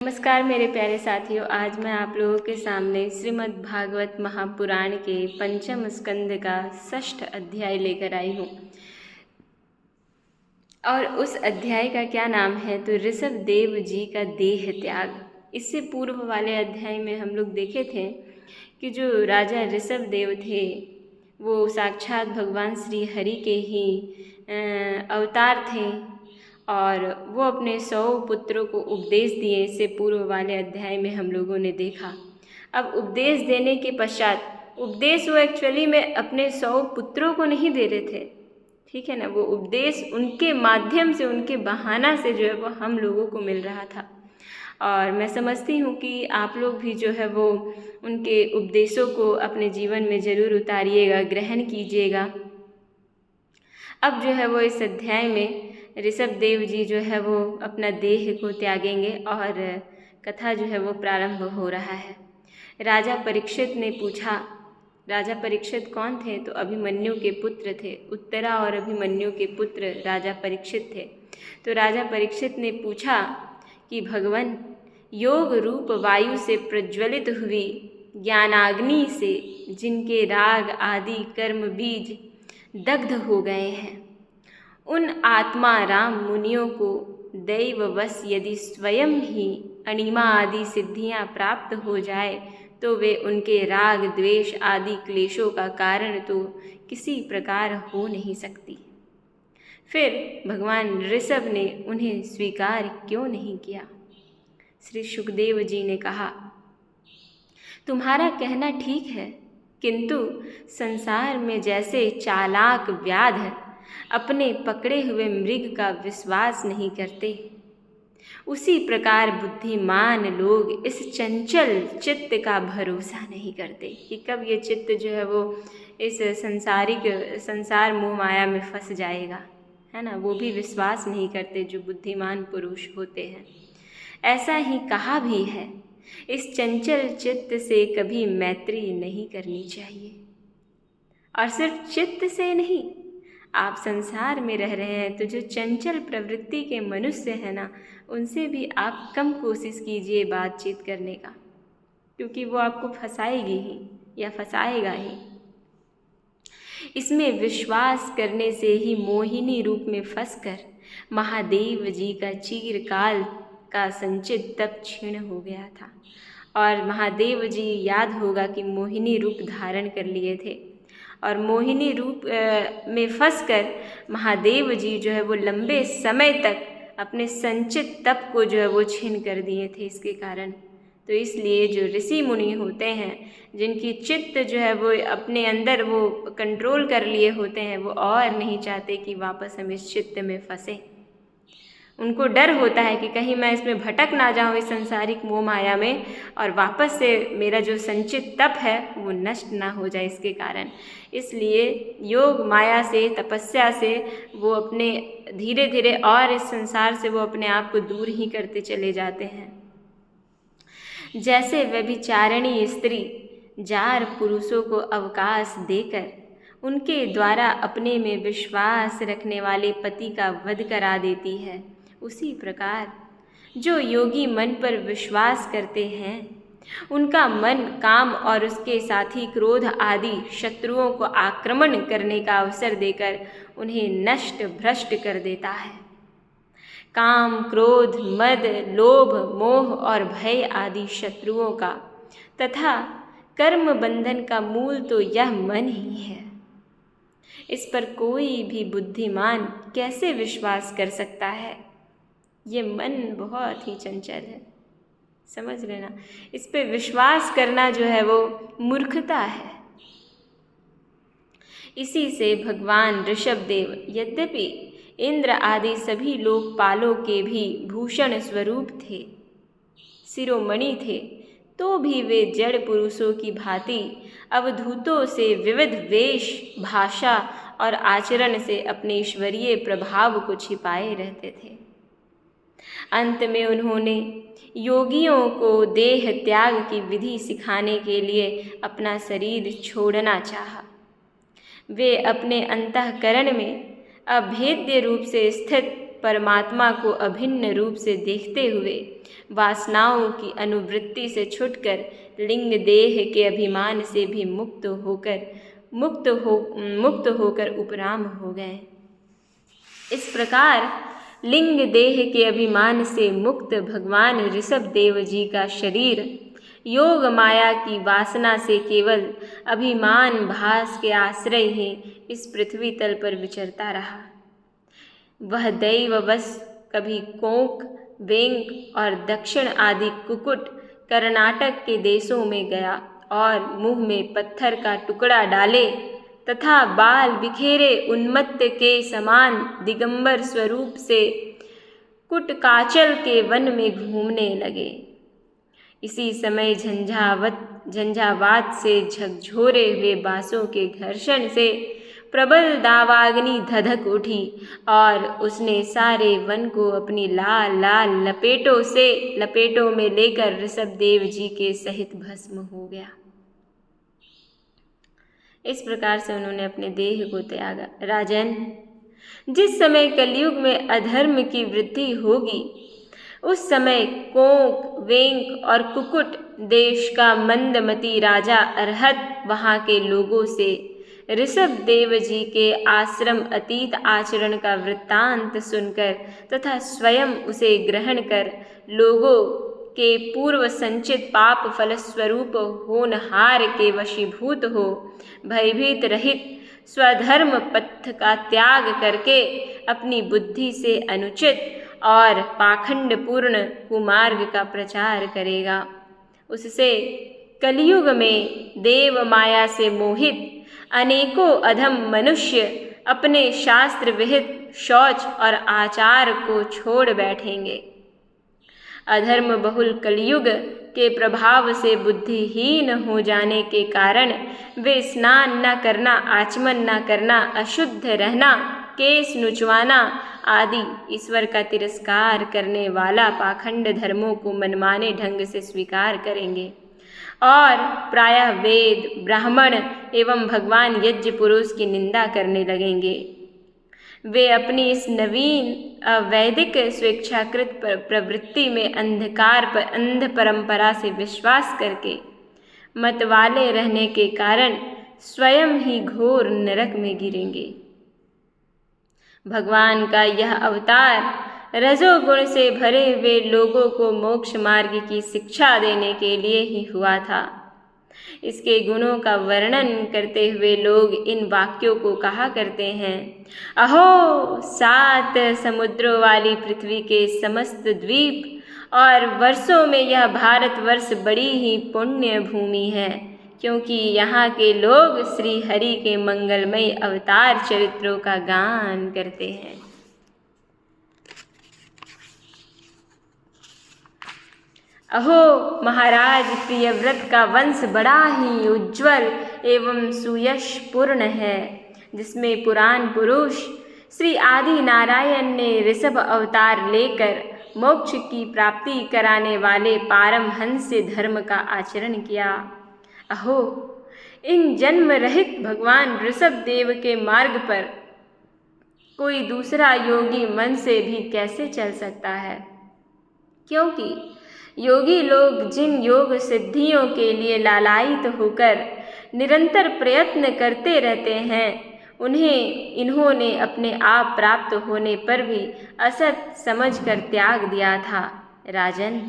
नमस्कार मेरे प्यारे साथियों। आज मैं आप लोगों के सामने श्रीमद् भागवत महापुराण के पंचम स्कंद का 6ठ अध्याय लेकर आई हूँ। और उस अध्याय का क्या नाम है तो ऋषभ देव जी का देह त्याग। इससे पूर्व वाले अध्याय में हम लोग देखे थे कि जो राजा ऋषभ देव थे वो साक्षात भगवान श्री हरि के ही अवतार थे और वो अपने 100 पुत्रों को उपदेश दिए। इससे पूर्व वाले अध्याय में हम लोगों ने देखा। अब उपदेश देने के पश्चात उपदेश वो एक्चुअली में अपने 100 पुत्रों को नहीं दे रहे थे, ठीक है ना। वो उपदेश उनके माध्यम से, उनके बहाना से जो है वो हम लोगों को मिल रहा था। और मैं समझती हूँ कि आप लोग भी जो है वो उनके उपदेशों को अपने जीवन में ज़रूर उतारिएगा, ग्रहण कीजिएगा। अब जो है वो इस अध्याय में ऋषभ देव जी जो है वो अपना देह को त्यागेंगे और कथा जो है वो प्रारंभ हो रहा है। राजा परीक्षित ने पूछा, राजा परीक्षित कौन थे तो अभिमन्यु के पुत्र थे। उत्तरा और अभिमन्यु के पुत्र राजा परीक्षित थे। तो राजा परीक्षित ने पूछा कि भगवान, योग रूप वायु से प्रज्वलित हुई ज्ञानाग्नि से जिनके राग आदि कर्म बीज दग्ध हो गए हैं, उन आत्मा राम मुनियों को दैववश यदि स्वयं ही अणिमा आदि सिद्धियां प्राप्त हो जाए तो वे उनके राग द्वेष आदि क्लेशों का कारण तो किसी प्रकार हो नहीं सकती। फिर भगवान ऋषभ ने उन्हें स्वीकार क्यों नहीं किया। श्री सुखदेव जी ने कहा, तुम्हारा कहना ठीक है, किंतु संसार में जैसे चालाक व्याध अपने पकड़े हुए मृग का विश्वास नहीं करते, उसी प्रकार बुद्धिमान लोग इस चंचल चित्त का भरोसा नहीं करते कि कब ये चित्त जो है वो इस संसार मोह माया में फंस जाएगा, है ना। वो भी विश्वास नहीं करते जो बुद्धिमान पुरुष होते हैं। ऐसा ही कहा भी है, इस चंचल चित्त से कभी मैत्री नहीं करनी चाहिए। और सिर्फ चित्त से नहीं, आप संसार में रह रहे हैं तो जो चंचल प्रवृत्ति के मनुष्य हैं ना, उनसे भी आप कम कोशिश कीजिए बातचीत करने का, क्योंकि वो आपको फंसाएगी ही या फंसाएगा ही। इसमें विश्वास करने से ही मोहिनी रूप में फंसकर महादेव जी का चिरकाल का संचित तप क्षीण हो गया था। और महादेव जी याद होगा कि मोहिनी रूप धारण कर लिए थे और मोहिनी रूप में फंसकर महादेव जी जो है वो लंबे समय तक अपने संचित तप को जो है वो छीन कर दिए थे इसके कारण। तो इसलिए जो ऋषि मुनि होते हैं, जिनकी चित्त जो है वो अपने अंदर वो कंट्रोल कर लिए होते हैं, वो और नहीं चाहते कि वापस हम इस चित्त में फंसे। उनको डर होता है कि कहीं मैं इसमें भटक ना जाऊं, इस संसारिक मोह माया में, और वापस से मेरा जो संचित तप है वो नष्ट ना हो जाए इसके कारण। इसलिए योग माया से, तपस्या से वो अपने धीरे धीरे और इस संसार से वो अपने आप को दूर ही करते चले जाते हैं। जैसे व्यभिचारिणी स्त्री जार पुरुषों को अवकाश देकर उनके द्वारा अपने में विश्वास रखने वाले पति का वध करा देती है, उसी प्रकार जो योगी मन पर विश्वास करते हैं, उनका मन काम और उसके साथी क्रोध आदि शत्रुओं को आक्रमण करने का अवसर देकर उन्हें नष्ट भ्रष्ट कर देता है। काम, क्रोध, मद, लोभ, मोह और भय आदि शत्रुओं का तथा कर्म बंधन का मूल तो यह मन ही है। इस पर कोई भी बुद्धिमान कैसे विश्वास कर सकता है। ये मन बहुत ही चंचल है, समझ लेना। इस पे विश्वास करना जो है वो मूर्खता है। इसी से भगवान ऋषभदेव यद्यपि इंद्र आदि सभी लोकपालों के भी भूषण स्वरूप थे, शिरोमणि थे, तो भी वे जड़ पुरुषों की भांति अवधूतों से विविध वेश, भाषा और आचरण से अपने ईश्वरीय प्रभाव को छिपाए रहते थे। अंत में उन्होंने योगियों को देह त्याग की विधि सिखाने के लिए अपना शरीर छोड़ना चाहा। वे अपने अंतःकरण में अभेद्य रूप से स्थित परमात्मा को अभिन्न रूप से देखते हुए वासनाओं की अनुवृत्ति से छुटकर लिंग देह के अभिमान से भी मुक्त होकर उपराम हो गए। इस प्रकार लिंग देह के अभिमान से मुक्त भगवान ऋषभ देव जी का शरीर योग माया की वासना से केवल अभिमान भास के आश्रय ही इस पृथ्वी तल पर विचरता रहा। वह दैववश कभी कोंक, वेंक और दक्षिण आदि कुकुट कर्नाटक के देशों में गया और मुंह में पत्थर का टुकड़ा डाले तथा बाल बिखेरे उन्मत्त के समान दिगंबर स्वरूप से कुटकाचल के वन में घूमने लगे। इसी समय झंझावात से झकझोरे हुए बांसों के घर्षण से प्रबल दावाग्नि धधक उठी और उसने सारे वन को अपनी लाल लाल लपेटों में लेकर ऋषभ देव जी के सहित भस्म हो गया। इस प्रकार से उन्होंने अपने देह को त्यागा। राजन, जिस समय कलयुग में अधर्म की वृद्धि होगी उस समय कोंक, वेंक और कुकुट देश का मंदमती राजा अरहत वहाँ के लोगों से ऋषभ देव जी के आश्रम अतीत आचरण का वृत्तांत सुनकर तथा स्वयं उसे ग्रहण कर लोगों के पूर्व संचित पाप फलस्वरूप होनहार के वशीभूत हो भयभीत रहित स्वधर्म पथ का त्याग करके अपनी बुद्धि से अनुचित और पाखंडपूर्ण कुमार्ग का प्रचार करेगा। उससे कलयुग में देव माया से मोहित अनेकों अधम मनुष्य अपने शास्त्र विहित शौच और आचार को छोड़ बैठेंगे। अधर्म बहुल कलयुग के प्रभाव से बुद्धिहीन हो जाने के कारण वे स्नान न करना, आचमन न करना, अशुद्ध रहना, केस नुचवाना आदि ईश्वर का तिरस्कार करने वाला पाखंड धर्मों को मनमाने ढंग से स्वीकार करेंगे और प्रायः वेद, ब्राह्मण एवं भगवान यज्ञ पुरुष की निंदा करने लगेंगे। वे अपनी इस नवीन अवैदिक स्वेच्छाकृत प्रवृत्ति में अंध परंपरा से विश्वास करके मतवाले रहने के कारण स्वयं ही घोर नरक में गिरेंगे। भगवान का यह अवतार रजोगुण से भरे हुए लोगों को मोक्ष मार्ग की शिक्षा देने के लिए ही हुआ था। इसके गुणों का वर्णन करते हुए लोग इन वाक्यों को कहा करते हैं, अहो 7 समुद्रों वाली पृथ्वी के समस्त द्वीप और वर्षों में यह भारतवर्ष बड़ी ही पुण्य भूमि है, क्योंकि यहाँ के लोग श्री हरि के मंगलमय अवतार चरित्रों का गान करते हैं। अहो महाराज प्रियव्रत का वंश बड़ा ही उज्ज्वल एवं सुयशपूर्ण है, जिसमें पुराण पुरुष श्री आदि नारायण ने ऋषभ अवतार लेकर मोक्ष की प्राप्ति कराने वाले पारमहंस धर्म का आचरण किया। अहो इन जन्म रहित भगवान ऋषभ देव के मार्ग पर कोई दूसरा योगी मन से भी कैसे चल सकता है, क्योंकि योगी लोग जिन योग सिद्धियों के लिए लालायित होकर निरंतर प्रयत्न करते रहते हैं, इन्होंने अपने आप प्राप्त होने पर भी असत समझकर त्याग दिया था। राजन,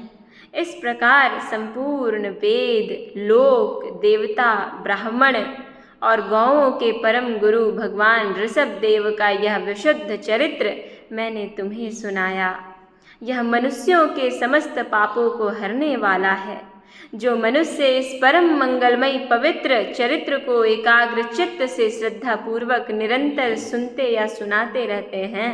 इस प्रकार संपूर्ण वेद, लोक, देवता, ब्राह्मण और गौओं के परम गुरु भगवान ऋषभ देव का यह विशुद्ध चरित्र मैंने तुम्हें सुनाया। यह मनुष्यों के समस्त पापों को हरने वाला है। जो मनुष्य इस परम मंगलमय पवित्र चरित्र को एकाग्र चित्त से श्रद्धापूर्वक निरंतर सुनते या सुनाते रहते हैं,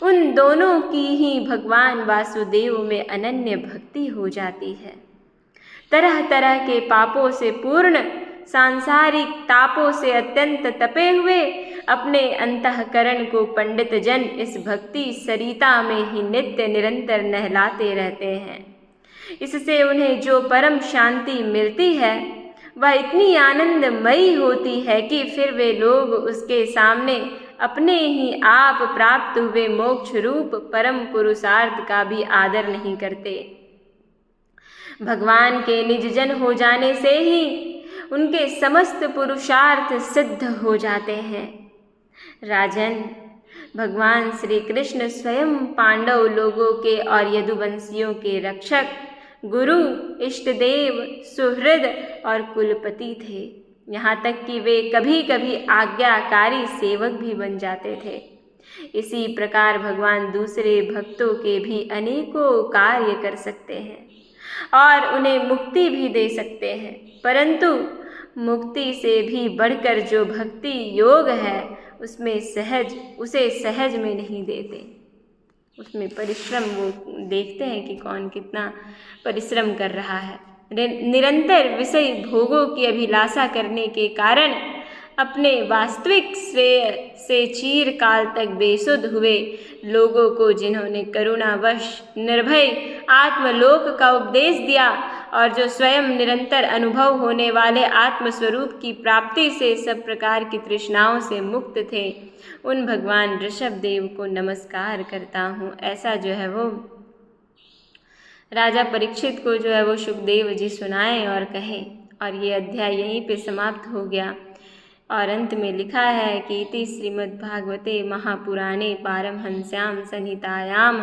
उन दोनों की ही भगवान वासुदेव में अनन्य भक्ति हो जाती है। तरह तरह के पापों से पूर्ण, सांसारिक तापों से अत्यंत तपे हुए अपने अंतःकरण को पंडित जन इस भक्ति सरिता में ही नित्य निरंतर नहलाते रहते हैं। इससे उन्हें जो परम शांति मिलती है वह इतनी आनंदमयी होती है कि फिर वे लोग उसके सामने अपने ही आप प्राप्त हुए मोक्ष रूप परम पुरुषार्थ का भी आदर नहीं करते। भगवान के निज जन हो जाने से ही उनके समस्त पुरुषार्थ सिद्ध हो जाते हैं। राजन, भगवान श्री कृष्ण स्वयं पांडव लोगों के और यदुवंशियों के रक्षक, गुरु, इष्टदेव, सुहृद और कुलपति थे। यहाँ तक कि वे कभी कभी आज्ञाकारी सेवक भी बन जाते थे। इसी प्रकार भगवान दूसरे भक्तों के भी अनेकों कार्य कर सकते हैं और उन्हें मुक्ति भी दे सकते हैं, परंतु मुक्ति से भी बढ़कर जो भक्ति योग है उसे सहज में नहीं देते। उसमें परिश्रम वो देखते हैं कि कौन कितना परिश्रम कर रहा है। निरंतर विषय भोगों की अभिलाषा करने के कारण अपने वास्तविक श्रेय से चीरकाल तक बेसुध हुए लोगों को जिन्होंने करुणावश निर्भय आत्मलोक का उपदेश दिया और जो स्वयं निरंतर अनुभव होने वाले आत्मस्वरूप की प्राप्ति से सब प्रकार की तृष्णाओं से मुक्त थे, उन भगवान ऋषभ देव को नमस्कार करता हूँ। ऐसा जो है वो राजा परीक्षित को जो है वो सुखदेव जी सुनाए और कहें। और ये अध्याय यहीं पे समाप्त हो गया। और अंत में लिखा है कि इति श्रीमद्भागवते महापुराणे पारमहंस्यां संहितायां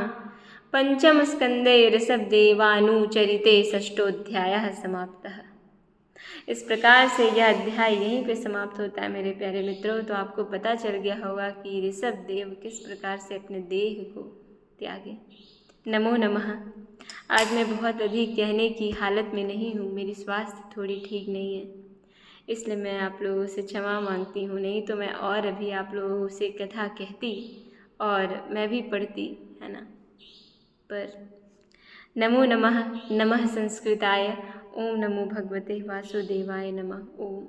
पंचम स्कंदे ऋषभदेवानुचरिते षष्ठोऽध्यायः समाप्तः। इस प्रकार से यह अध्याय यहीं पे समाप्त होता है मेरे प्यारे मित्रों। तो आपको पता चल गया होगा कि ऋषभ देव किस प्रकार से अपने देह को त्यागे। नमो नमः। आज मैं बहुत अधिक कहने की हालत में नहीं हूँ, मेरी स्वास्थ्य थोड़ी ठीक नहीं है, इसलिए मैं आप लोगों से क्षमा मांगती हूँ। नहीं तो मैं और अभी आप लोगों से कथा कहती और मैं भी पढ़ती, है ना। पर नमो नमः। नमः संस्कृताय। ओम नमो भगवते वासुदेवाय नमः। ओम।